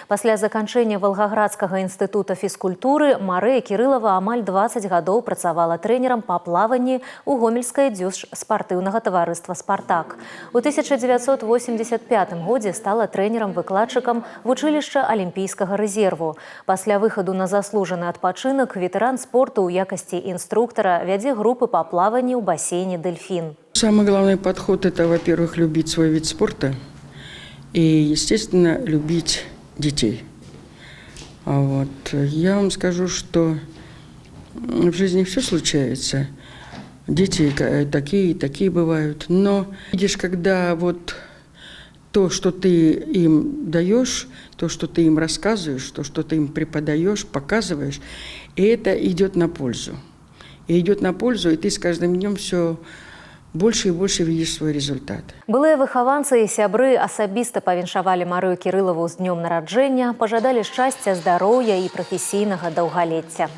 Пасля заканчэння Волгоградскага інстытута фізкультуры Марыя Кірылава амаль 20 гадоў працавала трэнерам па плаванні ў гомельскай дзюжспартыўнага таварыства «Спартак». У 1985 годзе стала трэнерам-выкладчыкам вучылішча Алімпійскага рэзерву. Пасля выхаду на заслужаны адпачынак ветэран спорту ў якасці інструктара вядзе групы па плаванні ў бассейне «Дельфин». Самый главный подход – это, во-первых, любить свой вид спорта и, естественно, любить детей. Вот. Я вам скажу, что в жизни все случается. Дети такие, такие бывают. Но видишь, когда вот то, что ты им даешь, то, что ты им рассказываешь, то, что ты им преподаешь, показываешь, и это идет на пользу. И идет на пользу, и ты с каждым днем все больше и больше видишь свой результат. Былыя выхаванцы і сябры асабіста павіншавалі Марыю Кірылаву з днём нараджэння, пажадалі шчасця, здароўя і прафесійнага даўгалецця.